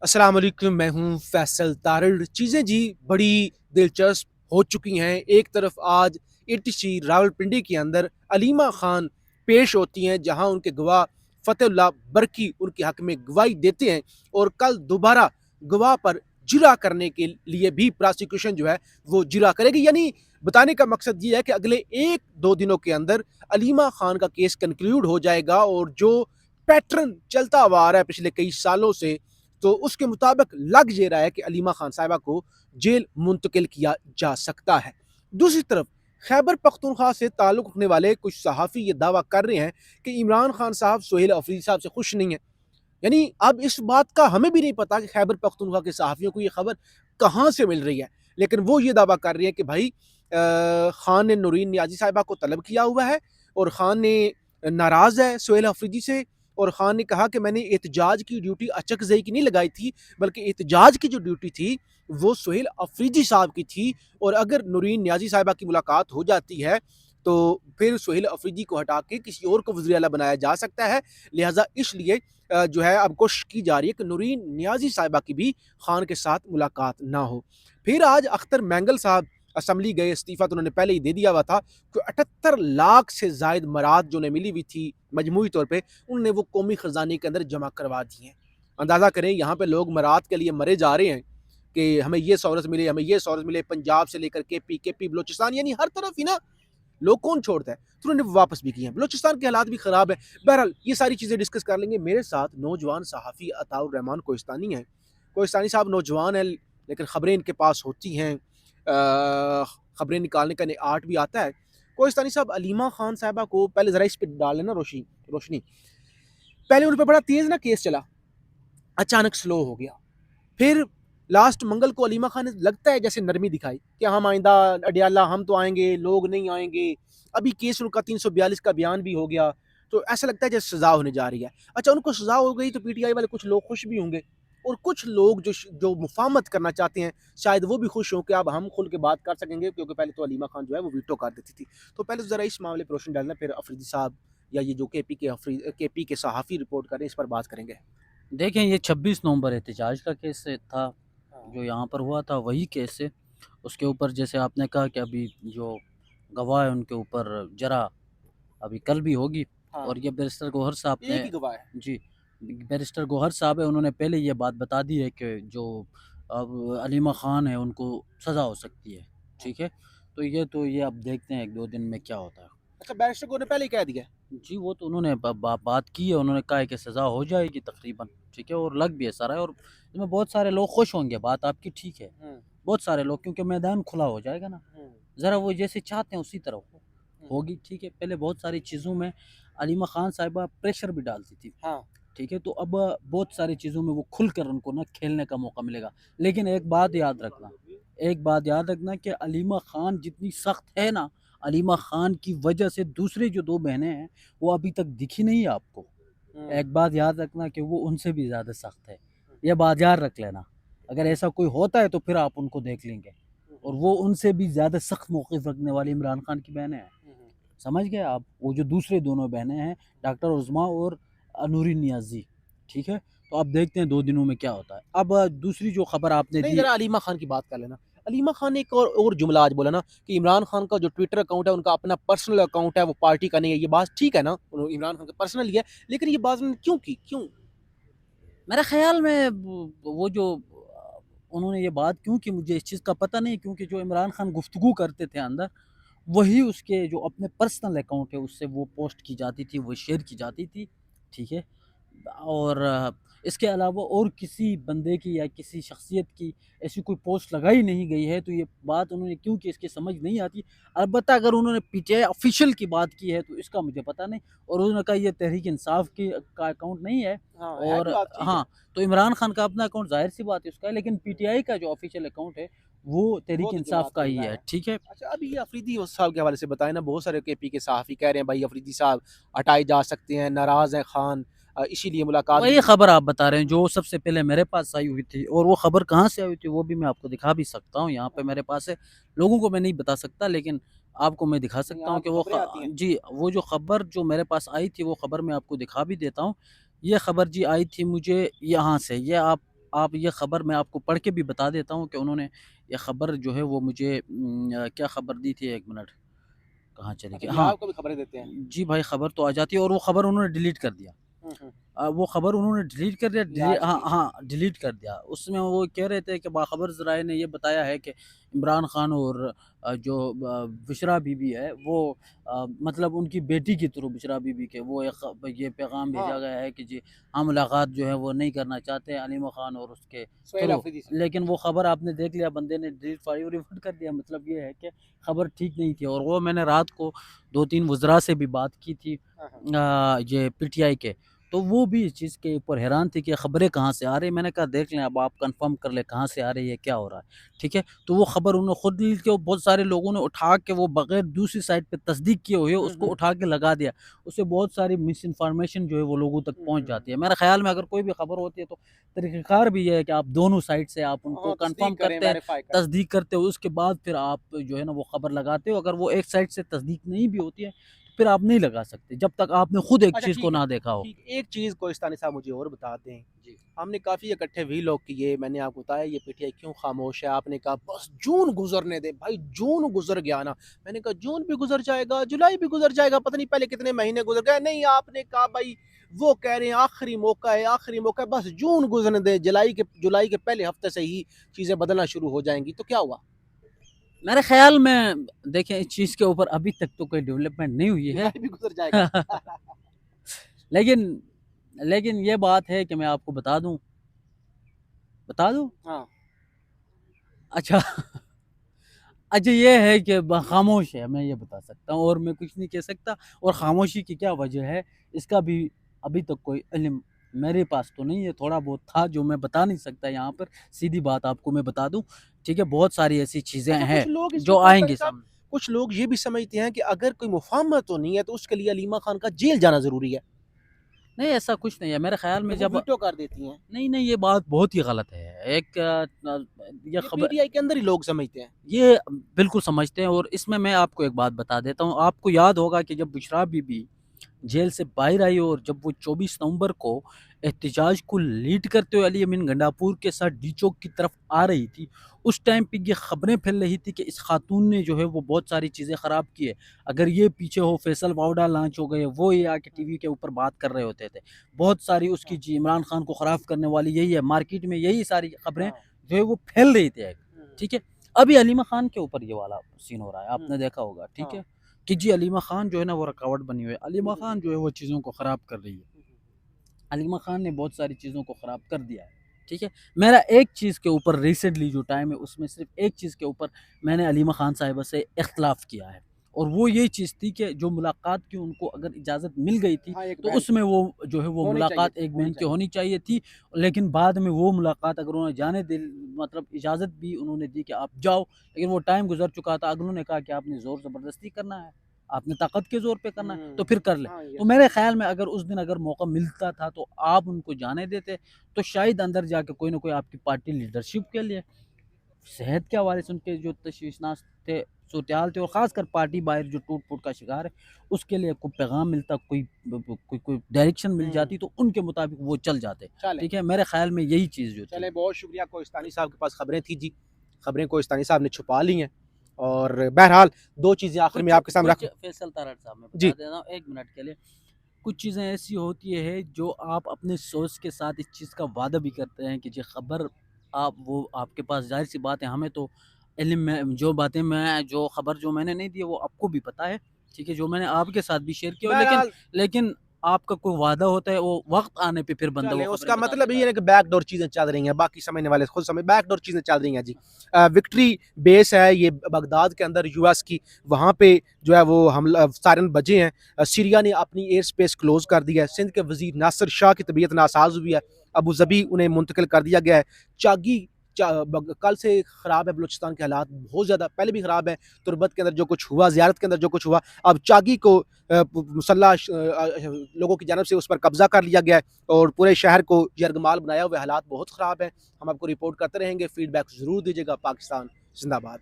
अस्सलाम वालेकुम, मैं हूँ फैसल तारड़। चीज़ें जी बड़ी दिलचस्प हो चुकी हैं। एक तरफ आज एटीसी रावलपिंडी के अंदर अलीमा खान पेश होती हैं, जहाँ उनके गवाह फ़तेहुल्लाह बरकी उनके हक में गवाही देते हैं और कल दोबारा गवाह पर जिरा करने के लिए भी प्रोसिक्यूशन जो है वो जिरा करेगी। यानी बताने का मकसद ये है कि अगले 1-2 दिनों के अंदर अलीमा खान का केस कंक्लूड हो जाएगा और जो पैटर्न चलता हुआ आ रहा है पिछले कई सालों से, तो उसके मुताबिक लग ये रहा है कि अलीमा खान साहिबा को जेल मुंतकिल किया जा सकता है। दूसरी तरफ खैबर पख्तूनख्वा से ताल्लुक़ रखने वाले कुछ सहाफ़ी ये दावा कर रहे हैं कि इमरान खान साहब सोहेल अफरीदी साहब से खुश नहीं है। यानी अब इस बात का हमें भी नहीं पता कि खैबर पख्तूनख्वा के सहाफ़ियों को ये खबर कहाँ से मिल रही है, लेकिन वो ये दावा कर रही है कि भाई खान ने नूरीन नियाज़ी साहिबा को तलब किया हुआ है और खान ने नाराज़ है सोहेल अफरीदी से। और खान ने कहा कि मैंने एहतजाज की ड्यूटी अचकज़ई की नहीं लगाई थी, बल्कि एहतजाज की जो ड्यूटी थी वो सोहेल अफरीदी साहब की थी। और अगर नूरीन नियाज़ी साहिबा की मुलाकात हो जाती है तो फिर सोहेल अफरीदी को हटा के किसी और को वज़ीर आला बनाया जा सकता है। लिहाजा इसलिए जो है अब कोशिश की जा रही है कि नूरीन नियाज़ी साहिबा की भी खान के साथ मुलाकात ना हो। फिर आज अख्तर मैंगल साहब असम्बली गए, इस्तीफ़ा तो उन्होंने पहले ही दे दिया हुआ था कि 78 लाख से ज़ायद मराद जो उन्हें मिली हुई थी मजमूई तौर पे, उन्होंने वो कौमी ख़जाने के अंदर जमा करवा दी हैं। अंदाज़ा करें यहाँ पे लोग मराद के लिए मरे जा रहे हैं कि हमें ये सहूलत मिले, हमें ये सहूलत मिले, पंजाब से लेकर के केपी बलोचिस्तान, यानी हर तरफ ही ना लोग कौन छोड़ता है, तो उन्होंने वापस भी किए हैं। बलोचिस्तान के हालात भी ख़राब है। बहरहाल ये सारी चीज़ें डिस्कस कर लेंगे। मेरे साथ नौजवान सहाफ़ी अताउर रहमान कोहिस्तानी हैं। कोहिस्तानी साहब नौजवान हैं, लेकिन ख़बरें इनके पास होती हैं, ख़बरें निकालने का इन्हें आर्ट भी आता है। कोहिस्तानी साहब, अलीमा खान साहिबा को पहले ज़रा इस पे डाल लेना रोशनी। पहले उन पे बड़ा तेज़ ना केस चला, अचानक स्लो हो गया। फिर लास्ट मंगल को अलीमा खान ने लगता है जैसे नरमी दिखाई कि हम आइंदा अडियाला हम तो आएँगे, लोग नहीं आएँगे। अभी केस उनका 342 का बयान भी हो गया, तो ऐसा लगता है जैसे सज़ा होने जा रही है। अच्छा, उनको सज़ा हो गई तो पीटीआई वाले कुछ लोग खुश भी होंगे और कुछ लोग जो मुफ़ाहमत करना चाहते हैं, शायद वो भी खुश हों कि अब हम खुल के बात कर सकेंगे, क्योंकि पहले तो अलीमा खान जो है वो वीटो कर देती थी। तो पहले ज़रा इस मामले पर रोशनी डालना, फिर अफरीदी साहब या ये जो केपी के सहाफ़ी रिपोर्ट कर रहे हैं, इस पर बात करेंगे। देखें, ये 26 नवंबर एहतजाज का केस था, हाँ। जो यहाँ पर हुआ था वही केस है। उसके ऊपर जैसे आपने कहा कि अभी जो गवाह है उनके ऊपर जरा अभी कल भी होगी। हाँ, और ये बैरिस्टर गौहर साहब एक ने ही गवाह है। जी, बैरिस्टर गौहर साहब है, उन्होंने पहले ये बात बता दी है कि जो अब अलीमा खान है उनको सज़ा हो सकती है, हाँ। ठीक है? तो ये अब देखते हैं 1-2 दिन में क्या होता है। अच्छा, बैरिस्टर को ने पहले ही कह दिया। जी, वो तो उन्होंने बात की है, उन्होंने कहा है कि सज़ा हो जाएगी तकरीबन, ठीक है? और लग भी ऐसा रहा है और इसमें बहुत सारे लोग खुश होंगे, बात आपकी ठीक है। हुँ, बहुत सारे लोग, क्योंकि मैदान खुला हो जाएगा ना, हुँ, ज़रा वो जैसे चाहते हैं उसी तरह हुँ, होगी, ठीक है? पहले बहुत सारी चीज़ों में अलीमा खान साहिबा प्रेशर भी डालती थी, हाँ, ठीक है? तो अब बहुत सारी चीज़ों में वो खुलकर उनको ना खेलने का मौका मिलेगा। लेकिन एक बात याद रखना कि अलीमा खान जितनी सख्त है ना, अलीमा खान की वजह से दूसरी जो 2 बहनें हैं, वो अभी तक दिखी नहीं है आपको। हुँ, एक बात याद रखना कि वो उनसे भी ज़्यादा सख्त है। ये बात याद रख लेना। अगर ऐसा कोई होता है तो फिर आप उनको देख लेंगे। हुँ, और हुँ, वो उनसे भी ज़्यादा सख्त मौक़िफ़ रखने वाली इमरान खान की बहनें हैं। हुँ, हुँ। समझ गए आप? वो जो दूसरे दोनों बहनें हैं, डॉक्टर उज़्मा और नूरी नियाज़ी, ठीक है? तो अब देखते हैं 2 दिनों में क्या होता है। अब दूसरी जो खबर आपने नहीं, दी। ज़रा अलीमा खान की बात कर लेना। अलीमा खान ने एक और जुमला आज बोला ना कि इमरान खान का जो ट्विटर अकाउंट है, उनका अपना पर्सनल अकाउंट है, वो पार्टी का नहीं है। ये बात ठीक है ना? इमरान खान का पर्सनल ही है, लेकिन ये बात उन्होंने क्यों की? क्यों? मेरे ख़्याल में वो जो उन्होंने ये बात क्यों की, मुझे इस चीज़ का पता नहीं, क्योंकि जो इमरान खान गुफ्तगू करते थे अंदर, वही उसके जो अपने पर्सनल अकाउंट है उससे वो पोस्ट की जाती थी, वो शेयर की जाती थी, ठीक है? और इसके अलावा और किसी बंदे की या किसी शख्सियत की ऐसी कोई पोस्ट लगाई नहीं गई है, तो ये बात उन्होंने क्यों की इसकी समझ नहीं आती। अलबत्ता अगर उन्होंने पीटीआई ऑफ़िशियल की बात की है तो इसका मुझे पता नहीं। और उन्होंने कहा ये तहरीक इंसाफ की का अकाउंट नहीं है। हाँ, है भी और बात ठीक है। हाँ, तो इमरान खान का अपना अकाउंट ज़ाहिर-सी बात है उसका है, लेकिन पीटीआई का जो ऑफ़िशियल अकाउंट है वो वो तहरीक तो इंसाफ जमात का का ही ही है, है। ठीक है? अच्छा, अभी ये अफरीदी साहब के हवाले से बताएँ ना, बहुत सारे केपी के सहाफ़ी कह रहे हैं भाई अफरीदी साहब हटाए जा सकते हैं, नाराज़ हैं खान, इसीलिए मुलाकात वही भी। खबर आप बता रहे हैं जो सबसे पहले मेरे पास आई हुई थी, और वो खबर कहाँ से आई हुई थी वो भी मैं आपको दिखा भी सकता हूँ, यहाँ पे हाँ, मेरे पास है। लोगों को मैं नहीं बता सकता, लेकिन आपको मैं दिखा नहीं, सकता हूँ कि आपको वो खबरें आती हैं। जी, वो जो खबर जो मेरे पास आई थी वो खबर मैं आपको दिखा भी देता हूँ। ये खबर जी आई थी मुझे यहाँ से, ये आप आप ये ख़बर मैं आपको पढ़ के भी बता देता हूँ कि उन्होंने ये ख़बर जो है वो मुझे क्या ख़बर दी थी, 1 मिनट, कहाँ चली अच्छा, गई? ये हाँ, आपको भी खबरें देते हैं। जी भाई, ख़बर तो आ जाती है और वो ख़बर उन्होंने डिलीट कर दिया। हुँ। वो ख़बर उन्होंने डिलीट कर दिया, ये आज हाँ, की। हाँ, डिलीट कर दिया। उसमें वो कह रहे थे कि बाख़बर ज़राए ने ये बताया है कि इमरान ख़ान और जो बुशरा बीबी है वो मतलब उनकी बेटी के थ्रू बुशरा बीबी के वो ये पैगाम भेजा हाँ, गया है कि जी हम मुलाकात जो है वो नहीं करना चाहते अलीमा ख़ान और उसके सोहेल थ्रू। अफरीदी से। लेकिन वो ख़बर आपने देख लिया, बंदे ने डिलीट फाड़ी और रिपोर्ट कर दिया। मतलब ये है कि ख़बर ठीक नहीं थी और वो मैंने रात को 2-3 वज़रा से भी बात की थी, हाँ, हाँ। ये पीटीआई के। तो वो भी इस चीज़ के ऊपर हैरान थे कि ख़बरें कहाँ से आ रही हैं। मैंने कहा देख लें, अब आप कन्फ़र्म कर लें कहाँ से आ रही है, क्या हो रहा है, ठीक है? तो वो ख़बर उन्होंने खुद ली कि बहुत सारे लोगों ने उठा के वो बग़ैर दूसरी साइट पे तस्दीक किए हुए हुँ, उसको हुँ। उठा के लगा दिया। उससे बहुत सारी मिस इन्फॉर्मेशन जो है वो लोगों तक हुँ, पहुँच हुँ, हुँ। जाती है। मेरे ख़्याल में अगर कोई भी ख़बर होती है तो तरीक़ेकार भी ये है कि आप दोनों साइड से आप उनको हाँ, कन्फ़र्म तस्दीक करें, करते हैं, वेरीफ़ाई करें। तस्दीक करते हो, उसके बाद फिर आप जो है ना वो ख़बर लगाते हो। अगर वो एक साइड से तस्दीक नहीं भी होती है, तो फिर आप नहीं लगा सकते, जब तक आपने खुद एक अच्छा, चीज़ को ठीक है, ना देखा हो। ठीक। एक चीज़ कोहिस्तानी साहब मुझे और बता दें। जी। हमने काफ़ी इकट्ठे व्लॉग किए, मैंने आपको बताया ये पीटीआई क्यों खामोश है, आपने कहा बस जून गुज़रने दे, भाई जून गुज़र गया ना। मैंने कहा जून भी गुज़र जाएगा, जुलाई भी गुज़र जाएगा, पता नहीं पहले कितने महीने गुज़र गए। नहीं, आपने कहा भाई वो कह रहे हैं आखिरी मौका है, बस जून गुज़रने दें, जुलाई के पहले हफ्ते से ही चीज़ें बदलना शुरू हो जाएँगी। तो क्या हुआ? मेरे ख़्याल में देखें, इस चीज़ के ऊपर अभी तक तो कोई डेवलपमेंट नहीं हुई है। जुलाई भी गुज़र जाएगा। लेकिन लेकिन ये बात है कि मैं आपको बता दूँ? हाँ। अच्छा। अच्छा, ये है कि खामोश है, मैं ये बता सकता हूँ और मैं कुछ नहीं कह सकता। और खामोशी की क्या वजह है, इसका भी अभी तक कोई इल्म मेरे पास तो नहीं है। थोड़ा बहुत था जो मैं बता नहीं सकता यहाँ पर, सीधी बात आपको मैं बता दूँ, ठीक है? बहुत सारी ऐसी चीज़ें अच्छा, हैं कुछ लोग इसमें जो कोई आएँगी साहब, सामने। कुछ लोग ये भी समझते हैं कि अगर कोई मुफ़ाहमत तो नहीं है तो उसके लिए अलीमा खान का जेल जाना ज़रूरी है। नहीं, ऐसा कुछ नहीं है मेरे ख़्याल कि में। वो जब वीटो कर देती हैं। नहीं, नहीं, ये बात बहुत ही गलत है। ये ये खबर पीटीआई के अंदर ही लोग समझते हैं। ये बिल्कुल समझते हैं और इसमें मैं आपको एक बात बता देता हूँ। आपको याद होगा कि जब बुशरा बीबी जेल से बाहर आई और जब वो 24 नवंबर को एहतजाज को लीड करते हुए अली अमीन गंडापुर के साथ डी चौक की तरफ आ रही थी, उस टाइम पे ये खबरें फैल रही थी कि इस खातून ने जो है वो बहुत सारी चीज़ें ख़राब की है। अगर ये पीछे हो, फैसल वावड़ा लॉन्च हो गए, वो ये आके टीवी के ऊपर बात कर रहे होते थे। बहुत सारी उसकी हाँ, जी इमरान खान को ख़राब करने वाली यही है, मार्केट में यही सारी खबरें हाँ। जो है वो फैल रही थी, हुँ, हुँ, ठीक है? अभी अलीमा खान के ऊपर ये वाला सीन हो रहा है, हुँ, आपने देखा होगा, ठीक हाँ। है? कि जी अलीमा खान जो है ना वो रुकावट बनी हुई है। हुँ, अलीमा हुँ, हुँ, खान जो है वो चीज़ों को ख़राब कर रही है। हुँ, हुँ, हुँ। अलीमा खान ने बहुत सारी चीज़ों को ख़राब कर दिया है, ठीक है? मेरा एक चीज़ के ऊपर रिसेंटली जो टाइम है उसमें सिर्फ़ एक चीज़ के ऊपर मैंने अलीमा खान साहिबा से इख्तिलाफ़ किया है और वो ये चीज़ थी कि जो मुलाकात की उनको अगर इजाज़त मिल गई थी, हाँ, एक तो बहन की। उसमें वो जो है वो होनी चाहिए मुलाकात थी, एक होनी बहन की चाहिए होनी थी। चाहिए थी। लेकिन बाद में वो मुलाकात अगर उन्होंने जाने दे मतलब इजाज़त भी उन्होंने दी कि आप जाओ, लेकिन वो टाइम गुज़र चुका था। अगलों ने कहा कि आपने ज़ोर ज़बरदस्ती करना है, आपने ताकत के ज़ोर पे करना है, तो हुँ। फिर कर लें। हाँ, तो यस, मेरे यस। ख़्याल में अगर उस दिन अगर मौका मिलता था तो आप उनको जाने देते, तो शायद अंदर जाके कोई न कोई आपकी पार्टी लीडरशिप के लिए, सेहत के हवाले से उनके जो तशवीशनास थे, सूरत-ए-हाल थे और ख़ासकर पार्टी बाहर जो टूट-फूट का शिकार है, उसके लिए कोई पैगाम मिलता, कोई डायरेक्शन मिल हुँ। जाती तो उनके मुताबिक वो चल जाते, चलें, ठीक है? मेरे ख़्याल में यही चीज़ जो थी। चलें, बहुत शुक्रिया। कोहिस्तानी साहब के पास खबरें थी जी। खबरें कोहिस्तानी साहब ने छुपा ली हैं और बहरहाल 2 चीज़ें आखिर में आपके सामने कुछ रख। फैसल तारड़ साहब मैं बता जी। दे रहा हूँ 1 मिनट के लिए। कुछ चीज़ें ऐसी होती है जो आप अपने सोच के साथ इस चीज़ का वादा भी करते हैं कि जो खबर आप वो आपके पास ज़ाहिर-सी बात है, हमें तो इल्म में जो बातें मैं जो खबर जो मैंने नहीं दी है वो आपको भी पता है, ठीक है? जो मैंने आपके साथ भी शेयर किया हो, लेकिन बहरहाल लेकिन आपका कोई वादा होता है वो वक़्त आने पे फिर बंदा वो चलें, खबरें उसका बता मतलब देता ये है। है कि बैकडोर चीज़ें चल रही हैं, बाकी समझने वाले खुद समझ बैकडोर चीज़ें चल रही हैं जी। विक्ट्री बेस है ये बगदाद के अंदर यूएस की, वहाँ पे जो है वो हमला सायरन बजे हैं। सीरिया ने अपनी एयर स्पेस क्लोज़ कर दिया है। सिंध के वज़ीर नासिर शाह की तबीयत नासाज़ हुई है। अबू ज़बी उन्हें मुंतकिल कर दिया गया है। चागी चा बग कल से ख़राब है बलूचिस्तान के हालात बहुत ज़्यादा, पहले भी ख़राब है। तुरबत के अंदर जो कुछ हुआ, ज़ियारत के अंदर जो कुछ हुआ, अब चागी को मुसल्लह लोगों की जानब से उस पर कब्ज़ा कर लिया गया है और पूरे शहर को यरगमाल बनाया हुआ है। हालात बहुत ख़राब हैं। हम आपको रिपोर्ट करते रहेंगे, फ़ीडबैक ज़रूर दीजिएगा। पाकिस्तान ज़िंदाबाद।